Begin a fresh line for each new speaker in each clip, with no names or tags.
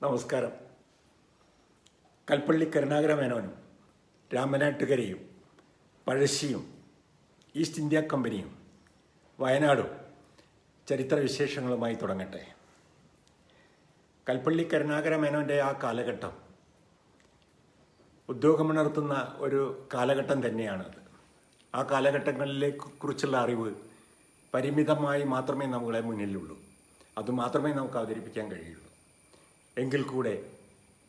നമസ്കാരം. കൽപ്പള്ളി കരുണാകര മേനോനും രാമനാട്ടുകരയും പഴശ്ശിയും east India കമ്പനിയും വയനാടും ചരിത്രവിശേഷങ്ങളുമായി തുടങ്ങട്ടെ. കൽപ്പള്ളി കരുണാകര മേനോൻ്റെ ആ കാലഘട്ടം ഉദ്യോഗമുണർത്തുന്ന ഒരു കാലഘട്ടം തന്നെയാണത്. ആ കാലഘട്ടങ്ങളിലെ കുറിച്ചുള്ള അറിവ് പരിമിതമായി മാത്രമേ നമ്മളെ മുന്നിലുള്ളൂ. അതുമാത്രമേ നമുക്ക് അവതരിപ്പിക്കാൻ കഴിയുള്ളൂ. എങ്കിൽ കൂടെ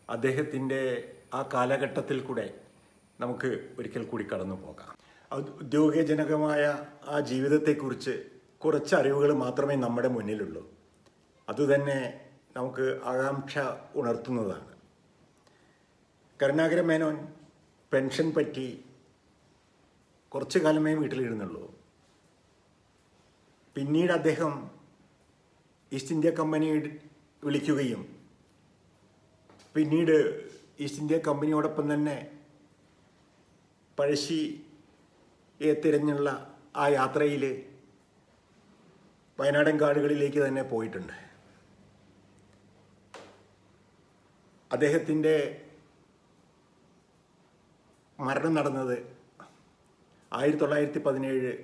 അദ്ദേഹത്തിൻ്റെ ആ കാലഘട്ടത്തിൽ കൂടെ നമുക്ക് ഒരിക്കൽ കൂടി കടന്നു പോകാം. ഉദ്യോഗജനകമായ ആ ജീവിതത്തെക്കുറിച്ച് കുറച്ച് അറിവുകൾ മാത്രമേ നമ്മുടെ മുന്നിലുള്ളൂ. അതുതന്നെ നമുക്ക് ആകാംക്ഷ ഉണർത്തുന്നതാണ്. കരുണാകര മേനോൻ പെൻഷൻ പറ്റി കുറച്ചു കാലമേ വീട്ടിലിരുന്നുള്ളൂ. പിന്നീട് അദ്ദേഹം ഈസ്റ്റ് ഇന്ത്യ കമ്പനി വിളിക്കുകയും പിന്നീട് ഈസ്റ്റ് ഇന്ത്യ കമ്പനിയോടൊപ്പം തന്നെ പഴശ്ശിയെ തിരഞ്ഞുള്ള ആ യാത്രയിൽ വയനാടൻ കാടുകളിലേക്ക് തന്നെ പോയിട്ടുണ്ട്. അദ്ദേഹത്തിൻ്റെ മരണം നടന്നത് 1917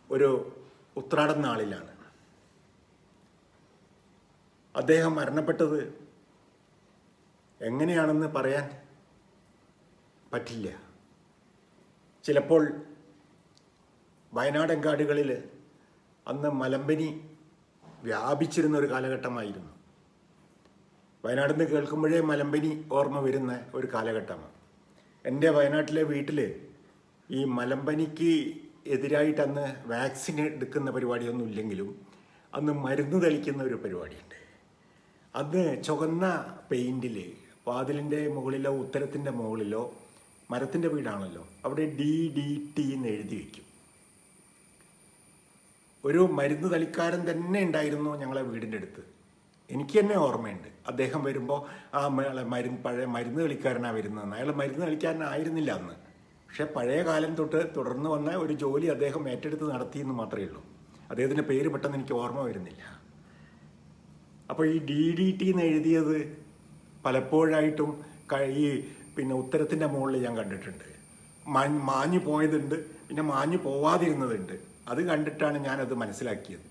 ഒരു ഉത്രാടം നാളിലാണ്. അദ്ദേഹം മരണപ്പെട്ടത് എങ്ങനെയാണെന്ന് പറയാൻ പറ്റില്ല. ചിലപ്പോൾ വയനാടൻ കാടുകളിൽ അന്ന് മലമ്പനി വ്യാപിച്ചിരുന്ന ഒരു കാലഘട്ടമായിരുന്നു. വയനാടെന്ന് കേൾക്കുമ്പോഴേ മലമ്പനി ഓർമ്മ വരുന്ന ഒരു കാലഘട്ടമാണ്. എൻ്റെ വയനാട്ടിലെ വീട്ടിൽ ഈ മലമ്പനിക്ക് എതിരായിട്ട് അന്ന് വാക്സിൻ എടുക്കുന്ന പരിപാടിയൊന്നും ഇല്ലെങ്കിലും അന്ന് മരുന്ന് തളിക്കുന്ന ഒരു പരിപാടിയുണ്ട്. അന്ന് ചുവന്ന പെയിൻറ്റിൽ വാതിലിൻ്റെ മുകളിലോ ഉത്തരത്തിൻ്റെ മുകളിലോ, മരത്തിൻ്റെ വീടാണല്ലോ, അവിടെ DDT എന്ന് എഴുതി വയ്ക്കും. ഒരു മരുന്ന് തളിക്കാരൻ തന്നെ ഉണ്ടായിരുന്നു ഞങ്ങളെ വീടിൻ്റെ അടുത്ത്. എനിക്ക് തന്നെ ഓർമ്മയുണ്ട്. അദ്ദേഹം വരുമ്പോൾ ആ പഴയ മരുന്ന് കളിക്കാരനാണ് വരുന്നതെന്ന്. അയാൾ മരുന്ന് കളിക്കാരനായിരുന്നില്ല അന്ന്. പക്ഷേ പഴയ കാലം തൊട്ട് തുടർന്ന് വന്ന ഒരു ജോലി അദ്ദേഹം ഏറ്റെടുത്ത് നടത്തിയെന്ന് മാത്രമേ ഉള്ളൂ. അദ്ദേഹത്തിൻ്റെ പേര് പെട്ടെന്ന് എനിക്ക് ഓർമ്മ വരുന്നില്ല. അപ്പോൾ ഈ DDT എന്ന് എഴുതിയത് പലപ്പോഴായിട്ടും ഈ ഉത്തരത്തിൻ്റെ മുകളിൽ ഞാൻ കണ്ടിട്ടുണ്ട്. മാഞ്ഞു പോയതുണ്ട്, പിന്നെ മാഞ്ഞു പോവാതിരുന്നതുണ്ട്. അത് കണ്ടിട്ടാണ് ഞാനത് മനസ്സിലാക്കിയത്.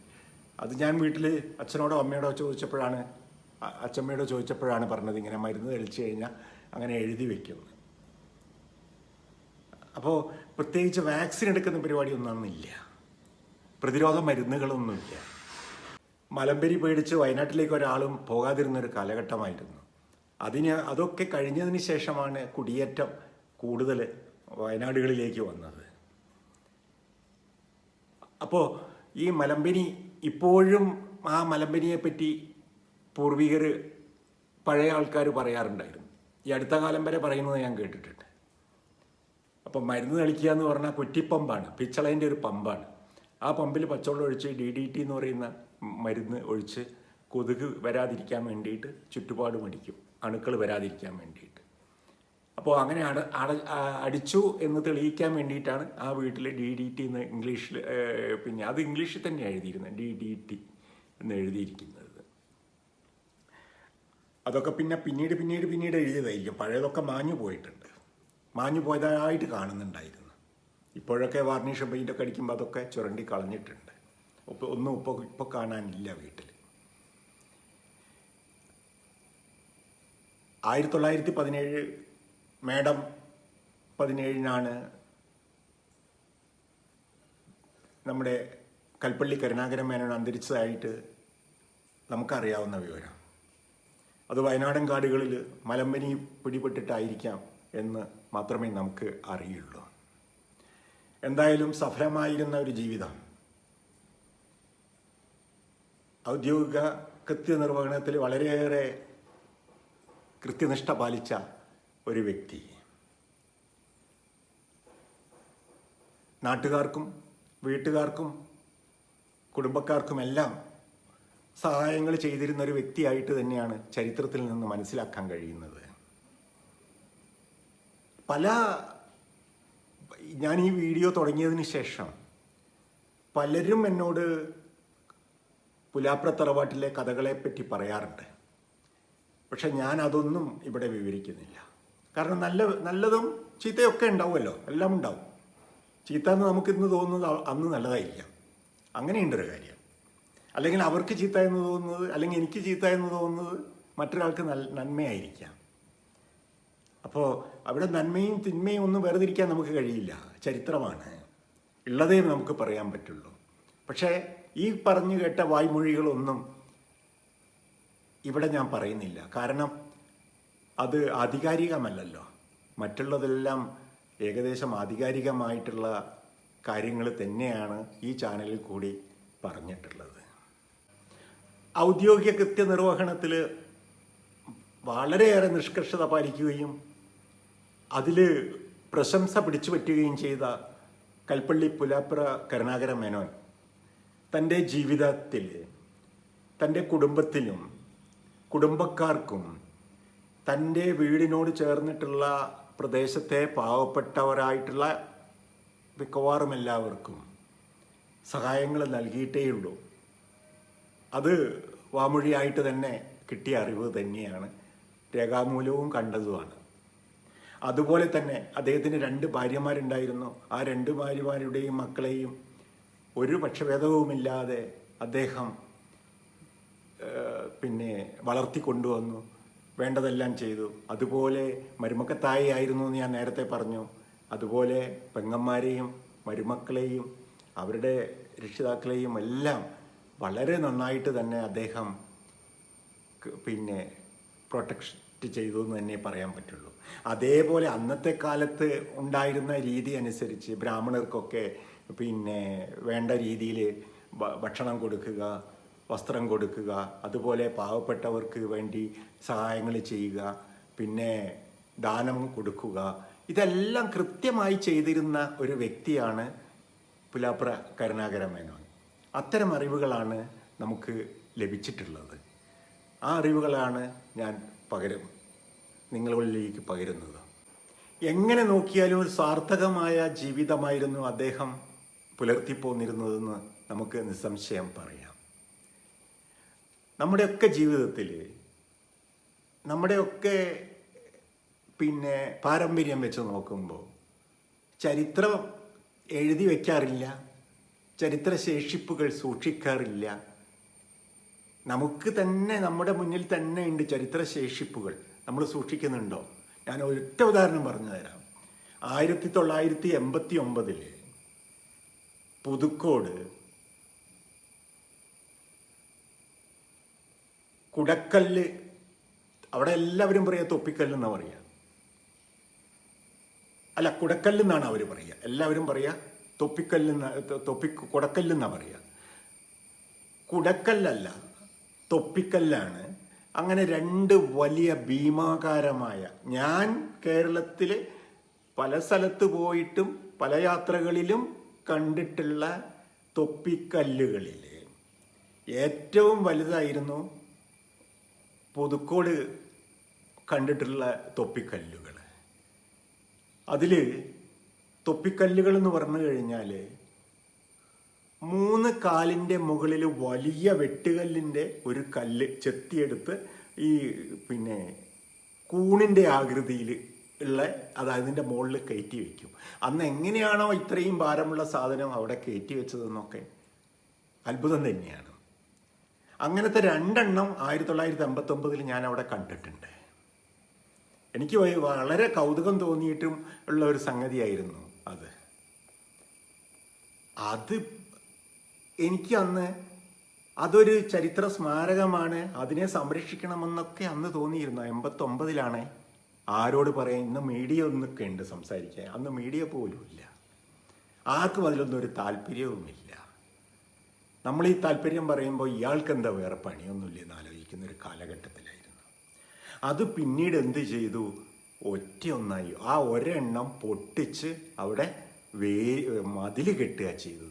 അത് ഞാൻ വീട്ടിൽ അച്ഛനോടോ അമ്മയോടോ അച്ഛമ്മയോടോ ചോദിച്ചപ്പോഴാണ് പറഞ്ഞത്, ഇങ്ങനെ മരുന്ന് തെളിച്ചു കഴിഞ്ഞാൽ അങ്ങനെ എഴുതി വയ്ക്കുന്നത്. അപ്പോൾ പ്രത്യേകിച്ച് വാക്സിൻ എടുക്കുന്ന പരിപാടിയൊന്നും അന്നില്ല. പ്രതിരോധ മരുന്നുകളൊന്നുമില്ല. മലമ്പനി പേടിച്ച് വയനാട്ടിലേക്ക് ഒരാളും പോകാതിരുന്നൊരു കാലഘട്ടമായിരുന്നു. അതൊക്കെ കഴിഞ്ഞതിന് ശേഷമാണ് കുടിയേറ്റം കൂടുതൽ വയനാടുകളിലേക്ക് വന്നത്. അപ്പോൾ ഈ മലമ്പനി ഇപ്പോഴും ആ മലമ്പനിയെപ്പറ്റി പൂർവികർ പഴയ ആൾക്കാർ പറയാറുണ്ടായിരുന്നു. ഈ അടുത്ത കാലം വരെ പറയുന്നത് ഞാൻ കേട്ടിട്ടുണ്ട്. അപ്പം മരുന്ന് തളിക്കുക എന്ന് പറഞ്ഞാൽ കുറ്റിപ്പമ്പാണ്, പിച്ചളേൻ്റെ ഒരു പമ്പാണ്. ആ പമ്പിൽ പച്ചവെള്ളം ഒഴിച്ച് DDT എന്ന് പറയുന്ന മരുന്ന് ഒഴിച്ച് കൊതുക് വരാതിരിക്കാൻ വേണ്ടിയിട്ട് ചുറ്റുപാട് മടിക്കും, അണുക്കൾ വരാതിരിക്കാൻ വേണ്ടിയിട്ട്. അപ്പോൾ അങ്ങനെ അടിച്ചു എന്ന് തെളിയിക്കാൻ വേണ്ടിയിട്ടാണ് ആ വീട്ടിൽ DDT എന്ന് ഇംഗ്ലീഷിൽ, അത് ഇംഗ്ലീഷിൽ തന്നെ എഴുതിയിരുന്നത്, DDT എന്ന് എഴുതിയിരിക്കുന്നത്. അതൊക്കെ പിന്നീട് എഴുതിയതായിരിക്കും. പഴയതൊക്കെ മാഞ്ഞു പോയിട്ടുണ്ട്, മാഞ്ഞു പോയതായിട്ട് കാണുന്നുണ്ടായിരുന്നു. ഇപ്പോഴൊക്കെ വാർണിഷ് പെയിൻ്റൊക്കെ അടിക്കുമ്പോൾ അതൊക്കെ ചുരണ്ടി കളഞ്ഞിട്ടുണ്ട്. ഒന്നും ഇപ്പോൾ കാണാനില്ല വീട്ടിൽ. 1917 മേടം 17-നാണ് നമ്മുടെ കൽപ്പള്ളി കരുണാകര മേനോൻ അന്തരിച്ചതായിട്ട് നമുക്കറിയാവുന്ന വിവരം. അത് വയനാടൻ കാടുകളിൽ മലമ്പനി പിടിപെട്ടിട്ടായിരിക്കാം എന്ന് മാത്രമേ നമുക്ക് അറിയുള്ളൂ. എന്തായാലും സഫലമായിരുന്ന ഒരു ജീവിതം, ഔദ്യോഗിക കൃത്യനിർവഹണത്തിൽ വളരെയേറെ കൃത്യനിഷ്ഠ പാലിച്ച ഒരു വ്യക്തി. നാട്ടുകാർക്കും വീട്ടുകാർക്കും കുടുംബക്കാർക്കുമെല്ലാം സഹായങ്ങൾ ചെയ്തിരുന്ന ഒരു വ്യക്തിയായിട്ട് തന്നെയാണ് ചരിത്രത്തിൽ നിന്ന് മനസ്സിലാക്കാൻ കഴിയുന്നത്. ഞാൻ ഈ വീഡിയോ തുടങ്ങിയതിന് ശേഷം പലരും എന്നോട് പുലാപ്ര തറവാട്ടിലെ കഥകളെപ്പറ്റി പറയാറുണ്ട്. പക്ഷെ ഞാൻ അതൊന്നും ഇവിടെ വിവരിക്കുന്നില്ല. കാരണം നല്ലതും ചീത്തയൊക്കെ ഉണ്ടാവുമല്ലോ, എല്ലാം ഉണ്ടാവും. ചീത്ത എന്ന് നമുക്കിന്ന് തോന്നുന്നത് അന്ന് നല്ലതായിരിക്കാം. അങ്ങനെയുണ്ടൊരു കാര്യം. അല്ലെങ്കിൽ അവർക്ക് ചീത്ത എന്ന് തോന്നുന്നത്, അല്ലെങ്കിൽ എനിക്ക് ചീത്ത എന്ന് തോന്നുന്നത് മറ്റൊരാൾക്ക് നന്മയായിരിക്കാം. അപ്പോൾ അവിടെ നന്മയും തിന്മയും ഒന്നും വേർതിരിക്കാൻ നമുക്ക് കഴിയില്ല. ചരിത്രമാണ്, ഉള്ളതേ നമുക്ക് പറയാൻ പറ്റുള്ളൂ. പക്ഷേ ഈ പറഞ്ഞു കേട്ട വായ്മൊഴികളൊന്നും ഇവിടെ ഞാൻ പറയുന്നില്ല. കാരണം അത് ആധികാരികമല്ലല്ലോ. മറ്റുള്ളതെല്ലാം ഏകദേശം ആധികാരികമായിട്ടുള്ള കാര്യങ്ങൾ തന്നെയാണ് ഈ ചാനലിൽ കൂടി പറഞ്ഞിട്ടുള്ളത്. ഔദ്യോഗിക കൃത്യനിർവഹണത്തിൽ വളരെയേറെ നിഷ്കർഷത പാലിക്കുകയും അതിൽ പ്രശംസ പിടിച്ചു പറ്റുകയും ചെയ്ത കൽപ്പള്ളി പുലാപ്ര കരുണാകര മേനോൻ തൻ്റെ ജീവിതത്തിൽ തൻ്റെ കുടുംബത്തിലും കുടുംബക്കാർക്കും തൻ്റെ വീടിനോട് ചേർന്നിട്ടുള്ള പ്രദേശത്തെ പാവപ്പെട്ടവരായിട്ടുള്ള മിക്കവാറും എല്ലാവർക്കും സഹായങ്ങൾ നൽകിയിട്ടേയുള്ളൂ. അത് വാമൊഴിയായിട്ട് തന്നെ കിട്ടിയ അറിവ് തന്നെയാണ്, രേഖാമൂലവും കണ്ടതുമാണ്. അതുപോലെ തന്നെ അദ്ദേഹത്തിന് 2 ഭാര്യമാരുണ്ടായിരുന്നു. ആ 2 ഭാര്യമാരുടെയും മക്കളെയും ഒരു പക്ഷഭേദവുമില്ലാതെ അദ്ദേഹം വളർത്തിക്കൊണ്ടുവന്നു, വേണ്ടതെല്ലാം ചെയ്തു. അതുപോലെ മരുമക്കത്തായി ആയിരുന്നു എന്ന് ഞാൻ നേരത്തെ പറഞ്ഞു. അതുപോലെ പെങ്ങന്മാരെയും മരുമക്കളെയും അവരുടെ രക്ഷിതാക്കളെയും എല്ലാം വളരെ നന്നായിട്ട് തന്നെ അദ്ദേഹം പ്രൊട്ടക്റ്റ് ചെയ്തു എന്ന് തന്നെ പറയാൻ പറ്റുള്ളൂ. അതേപോലെ അന്നത്തെ കാലത്ത് ഉണ്ടായിരുന്ന രീതി അനുസരിച്ച് ബ്രാഹ്മണർക്കൊക്കെ വേണ്ട രീതിയിൽ ഭക്ഷണം കൊടുക്കുക, വസ്ത്രം കൊടുക്കുക, അതുപോലെ പാവപ്പെട്ടവർക്ക് വേണ്ടി സഹായങ്ങൾ ചെയ്യുക, ദാനം കൊടുക്കുക, ഇതെല്ലാം കൃത്യമായി ചെയ്തിരുന്ന ഒരു വ്യക്തിയാണ് പുലാപ്ര കരുണാകര മേനോൻ. അത്തരം അറിവുകളാണ് നമുക്ക് ലഭിച്ചിട്ടുള്ളത്. ആ അറിവുകളാണ് ഞാൻ നിങ്ങളിലേക്ക് പകരുന്നത്. എങ്ങനെ നോക്കിയാലും ഒരു സാർത്ഥകമായ ജീവിതമായിരുന്നു അദ്ദേഹം പുലർത്തിപ്പോന്നിരുന്നതെന്ന് നമുക്ക് നിസ്സംശയം പറയാം. നമ്മുടെയൊക്കെ ജീവിതത്തിൽ നമ്മുടെയൊക്കെ പാരമ്പര്യം വെച്ച് നോക്കുമ്പോൾ ചരിത്രം എഴുതി വയ്ക്കാറില്ല, ചരിത്രശേഷിപ്പുകൾ സൂക്ഷിക്കാറില്ല. നമുക്ക് തന്നെ നമ്മുടെ മുന്നിൽ തന്നെ ഉണ്ട് ചരിത്രശേഷിപ്പുകൾ. നമ്മൾ സൂക്ഷിക്കുന്നുണ്ടോ? ഞാൻ ഒറ്റ ഉദാഹരണം പറഞ്ഞു തരാം. 1989 പുതുക്കോട് കുടക്കല്ല്, അവിടെ എല്ലാവരും പറയുക തൊപ്പിക്കല്ല് എന്നാ പറയുക. അല്ല, കുടക്കല്ലെന്നാണ് അവർ പറയുക. എല്ലാവരും പറയുക കുടക്കല്ലെന്നാ പറയുക. കുടക്കല്ലല്ല, തൊപ്പിക്കല്ലാണ്. അങ്ങനെ 2 വലിയ ഭീമാകാരമായ, ഞാൻ കേരളത്തിൽ പല സ്ഥലത്ത് പോയിട്ടും പല യാത്രകളിലും കണ്ടിട്ടുള്ള തൊപ്പിക്കല്ലുകളിൽ ഏറ്റവും വലുതായിരുന്നു പുതുക്കോട് കണ്ടിട്ടുള്ള തൊപ്പിക്കല്ലുകൾ. അതിൽ തൊപ്പിക്കല്ലുകൾ എന്ന് പറഞ്ഞു കഴിഞ്ഞാൽ 3 കാലിൻ്റെ മുകളിൽ വലിയ വെട്ടുകല്ലിൻ്റെ ഒരു കല്ല് ചെത്തിയെടുത്ത് ഈ കൂണിൻ്റെ ആകൃതിയിൽ ഉള്ള അതിൻ്റെ മുകളിൽ കയറ്റി വയ്ക്കും. അന്ന് എങ്ങനെയാണോ ഇത്രയും ഭാരമുള്ള സാധനം അവിടെ കയറ്റി വെച്ചതെന്നൊക്കെ അത്ഭുതം തന്നെയാണ്. അങ്ങനത്തെ 2 എണ്ണം 1989 ഞാൻ അവിടെ കണ്ടിട്ടുണ്ട്. എനിക്ക് വളരെ കൗതുകം തോന്നിയിട്ടും ഉള്ള ഒരു സംഗതിയായിരുന്നു അത് എനിക്ക് അന്ന് അതൊരു ചരിത്ര സ്മാരകമാണ്, അതിനെ സംരക്ഷിക്കണമെന്നൊക്കെ അന്ന് തോന്നിയിരുന്നു. 89 ആരോട് പറയാൻ? ഇന്ന് മീഡിയ ഒന്നൊക്കെ ഉണ്ട് സംസാരിക്കാൻ. അന്ന് മീഡിയ പോലും ഇല്ല. ആർക്കും അതിലൊന്നും ഒരു താല്പര്യവുമില്ല. നമ്മൾ ഈ താല്പര്യം പറയുമ്പോൾ ഇയാൾക്ക് എന്താ വേറെ പണിയൊന്നുമില്ല എന്ന് ആലോചിക്കുന്ന ഒരു കാലഘട്ടത്തിലായിരുന്നു. അത് പിന്നീട് എന്ത് ചെയ്തു? ഒറ്റയൊന്നായി ആ ഒരെണ്ണം പൊട്ടിച്ച് അവിടെ മതിൽ കെട്ടുക ചെയ്തത്.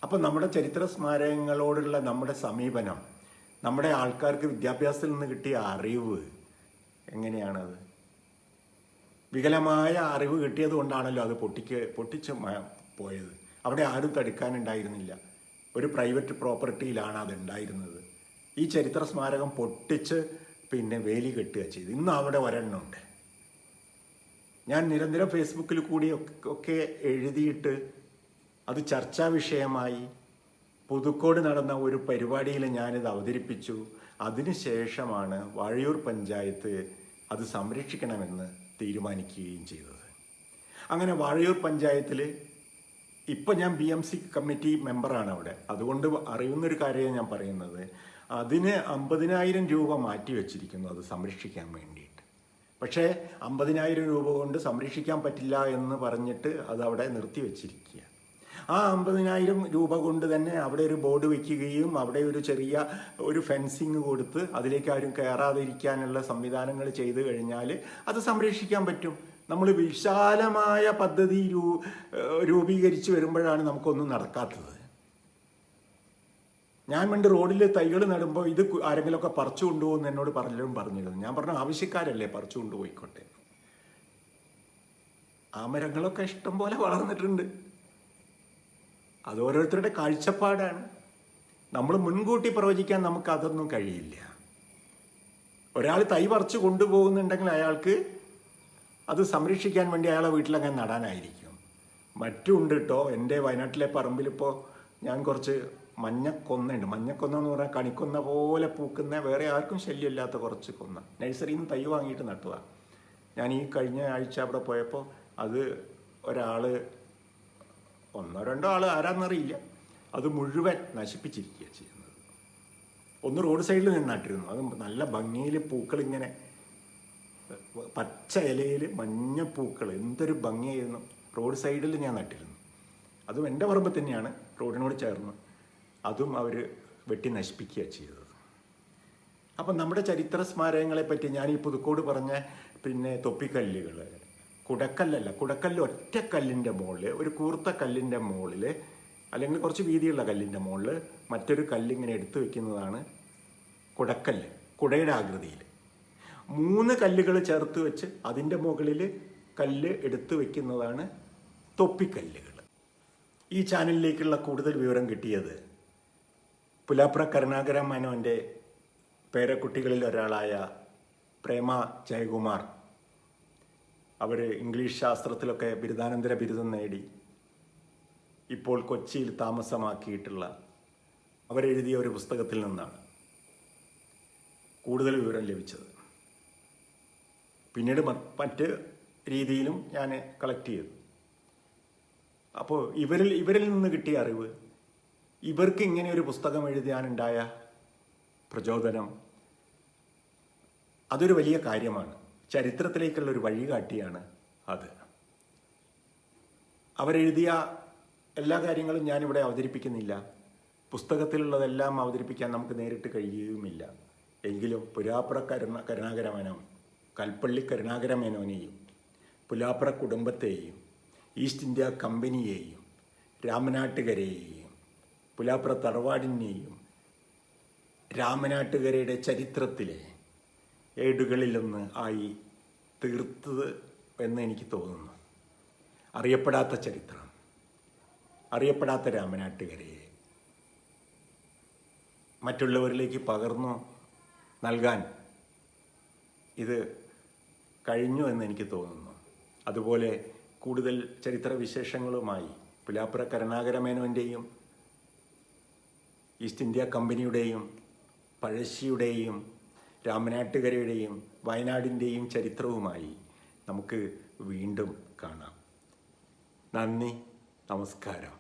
അപ്പം നമ്മുടെ ചരിത്ര സ്മാരകങ്ങളോടുള്ള നമ്മുടെ സമീപനം, നമ്മുടെ ആൾക്കാർക്ക് വിദ്യാഭ്യാസത്തിൽ നിന്ന് കിട്ടിയ അറിവ് എങ്ങനെയാണത്? വികലമായ അറിവ് കിട്ടിയത് കൊണ്ടാണല്ലോ അത് പൊട്ടിച്ച് പോയത്. അവിടെ ആരും തടുക്കാനുണ്ടായിരുന്നില്ല. ഒരു പ്രൈവറ്റ് പ്രോപ്പർട്ടിയിലാണ് അതുണ്ടായിരുന്നത്. ഈ ചരിത്ര സ്മാരകം പൊട്ടിച്ച് പിന്നെ വേലി കെട്ടുക ചെയ്തു. ഇന്ന് അവിടെ ഒരെണ്ണമുണ്ട്. ഞാൻ നിരന്തരം ഫേസ്ബുക്കിൽ കൂടി ഒക്കെ എഴുതിയിട്ട് അത് ചർച്ചാ വിഷയമായി. പുതുക്കോട് നടന്ന ഒരു പരിപാടിയിൽ ഞാനിത് അവതരിപ്പിച്ചു. അതിനുശേഷമാണ് വാഴയൂർ പഞ്ചായത്ത് അത് സംരക്ഷിക്കണമെന്ന് തീരുമാനിക്കുകയും ചെയ്തത്. അങ്ങനെ വാഴയൂർ പഞ്ചായത്തിൽ ഇപ്പം ഞാൻ BMC കമ്മിറ്റി മെമ്പറാണ് അവിടെ. അതുകൊണ്ട് അറിയുന്നൊരു കാര്യമാണ് ഞാൻ പറയുന്നത്. അതിന് 50,000 രൂപ മാറ്റി വെച്ചിരിക്കുന്നു അത് സംരക്ഷിക്കാൻ വേണ്ടിയിട്ട്. പക്ഷേ 50,000 രൂപ കൊണ്ട് സംരക്ഷിക്കാൻ പറ്റില്ല എന്ന് പറഞ്ഞിട്ട് അത് അവിടെ നിർത്തിവെച്ചിരിക്കുക. ആ 50,000 രൂപ കൊണ്ട് തന്നെ അവിടെ ഒരു ബോർഡ് വയ്ക്കുകയും അവിടെ ഒരു ചെറിയ ഒരു ഫെൻസിങ് കൊടുത്ത് അതിലേക്ക് ആരും കയറാതിരിക്കാനുള്ള സംവിധാനങ്ങൾ ചെയ്തു കഴിഞ്ഞാൽ അത് സംരക്ഷിക്കാൻ പറ്റും. നമ്മൾ വിശാലമായ പദ്ധതി രൂപീകരിച്ച് വരുമ്പോഴാണ് നമുക്കൊന്നും നടക്കാത്തത്. ഞാൻ പണ്ട് റോഡിൽ തൈകൾ നടുമ്പോൾ ഇത് ആരെങ്കിലുമൊക്കെ പറിച്ചു കൊണ്ടുപോകുമെന്ന് എന്നോട് പലരും പറഞ്ഞിരുന്നു. ഞാൻ പറഞ്ഞു, ആവശ്യക്കാരല്ലേ, പറിച്ചു കൊണ്ടുപോയിക്കോട്ടെ. ആ മരങ്ങളൊക്കെ ഇഷ്ടം പോലെ വളർന്നിട്ടുണ്ട്. അത് ഓരോരുത്തരുടെ കാഴ്ചപ്പാടാണ്. നമ്മൾ മുൻകൂട്ടി പ്രവചിക്കാൻ നമുക്ക് അതൊന്നും കഴിയില്ല. ഒരാൾ തൈ പറിച്ചു കൊണ്ടുപോകുന്നുണ്ടെങ്കിൽ അയാൾക്ക് അത് സംരക്ഷിക്കാൻ വേണ്ടി അയാളെ വീട്ടിലങ്ങനെ നടാനായിരിക്കും. മറ്റുണ്ട് കേട്ടോ. എൻ്റെ വയനാട്ടിലെ പറമ്പിലിപ്പോൾ ഞാൻ കുറച്ച് മഞ്ഞക്കൊന്നുണ്ട്. മഞ്ഞക്കൊന്ന എന്ന് പറഞ്ഞാൽ കണിക്കൊന്ന പോലെ പൂക്കുന്ന, വേറെ ആർക്കും ശല്യമില്ലാത്ത കുറച്ച് കൊന്ന നഴ്സറിയിൽ നിന്ന് തൈ വാങ്ങിയിട്ട് നട്ടതാണ്. ഞാൻ ഈ കഴിഞ്ഞ ആഴ്ച അവിടെ പോയപ്പോൾ അത് ഒരാൾ, 1-2 ആൾ, ആരാന്നറിയില്ല, അത് മുഴുവൻ നശിപ്പിച്ചിരിക്കുക ചെയ്യുന്നത്. ഒന്ന് റോഡ് സൈഡിൽ നിന്ന് നട്ടിരുന്നു. അത് നല്ല ഭംഗിയിൽ പൂക്കളിങ്ങനെ പച്ച ഇലയിൽ മഞ്ഞപ്പൂക്കൾ, എന്തൊരു ഭംഗിയായിരുന്നു. റോഡ് സൈഡിൽ ഞാൻ നട്ടിരുന്നു. അതും എൻ്റെ പറമ്പ് തന്നെയാണ്, റോഡിനോട് ചേർന്ന്. അതും അവർ വെട്ടി നശിപ്പിക്കുക ചെയ്തത്. അപ്പം നമ്മുടെ ചരിത്ര സ്മാരകങ്ങളെ പറ്റി ഞാൻ ഈ പുതുക്കോട് പറഞ്ഞ പിന്നെ തൊപ്പിക്കല്ലുകൾ, കുടക്കല്ലല്ല, കുടക്കല്ല് ഒറ്റക്കല്ലിൻ്റെ മുകളിൽ, ഒരു കൂർത്ത കല്ലിൻ്റെ മുകളിൽ, അല്ലെങ്കിൽ കുറച്ച് വീതിയുള്ള കല്ലിൻ്റെ മുകളിൽ മറ്റൊരു കല്ലിങ്ങനെ എടുത്തു വെക്കുന്നതാണ് കുടക്കല്ല്. കുടയുടെ ആകൃതിയിൽ 3 കല്ലുകൾ ചേർത്ത് വെച്ച് അതിൻ്റെ മുകളിൽ കല്ല് എടുത്തു വെക്കുന്നതാണ് തൊപ്പിക്കല്ലുകൾ. ഈ ചാനലിലേക്കുള്ള കൂടുതൽ വിവരം കിട്ടിയത് പുലാപ്ര കരുണാകര മേനോൻ്റെ പേരക്കുട്ടികളിൽ ഒരാളായ പ്രേമ ജയകുമാർ. അവർ ഇംഗ്ലീഷ് ശാസ്ത്രത്തിലൊക്കെ ബിരുദാനന്തര ബിരുദം നേടി ഇപ്പോൾ കൊച്ചിയിൽ താമസമാക്കിയിട്ടുള്ള അവരെഴുതിയ ഒരു പുസ്തകത്തിൽ നിന്നാണ് കൂടുതൽ വിവരം ലഭിച്ചത്. പിന്നീട് മറ്റ് രീതിയിലും ഞാൻ കളക്ട് ചെയ്തു. അപ്പോൾ ഇവരിൽ നിന്ന് കിട്ടിയ അറിവ്, ഇവർക്ക് ഇങ്ങനെ ഒരു പുസ്തകം എഴുതാനുണ്ടായ പ്രചോദനം, അതൊരു വലിയ കാര്യമാണ്. ചരിത്രത്തിലേക്കുള്ള ഒരു വഴികാട്ടിയാണ് അത്. അവരെഴുതിയ എല്ലാ കാര്യങ്ങളും ഞാനിവിടെ അവതരിപ്പിക്കുന്നില്ല. പുസ്തകത്തിലുള്ളതെല്ലാം അവതരിപ്പിക്കാൻ നമുക്ക് നേരിട്ട് കഴിയുകയുമില്ല. എങ്കിലും പുലാപ്ര കരുണാകര മേനോൻ, കൽപ്പള്ളി കരുണാകര മേനോനെയും പുലാപ്ര കുടുംബത്തെയും ഈസ്റ്റ് ഇന്ത്യ കമ്പനിയെയും രാമനാട്ടുകരയെയും പുലാപ്ര തറവാടിനെയും രാമനാട്ടുകരയുടെ ചരിത്രത്തിലെ ഏടുകളിലൊന്ന് ആയി തീർത്തത് എന്ന് എനിക്ക് തോന്നുന്നു. അറിയപ്പെടാത്ത ചരിത്രം, അറിയപ്പെടാത്ത രാമനാട്ടുകരയെ മറ്റുള്ളവരിലേക്ക് പകർന്നു നൽകാൻ ഇത് കഴിഞ്ഞു എന്ന് എനിക്ക് തോന്നുന്നു. അതുപോലെ കൂടുതൽ ചരിത്ര വിശേഷങ്ങളുമായി പുലാപ്ര കരുണാകര മേനോൻ്റെയും ഈസ്റ്റ് ഇന്ത്യ കമ്പനിയുടെയും പഴശ്ശിയുടെയും രാമനാട്ടുകരയുടെയും വയനാടിൻ്റെയും ചരിത്രവുമായി നമുക്ക് വീണ്ടും കാണാം. നന്ദി, നമസ്കാരം.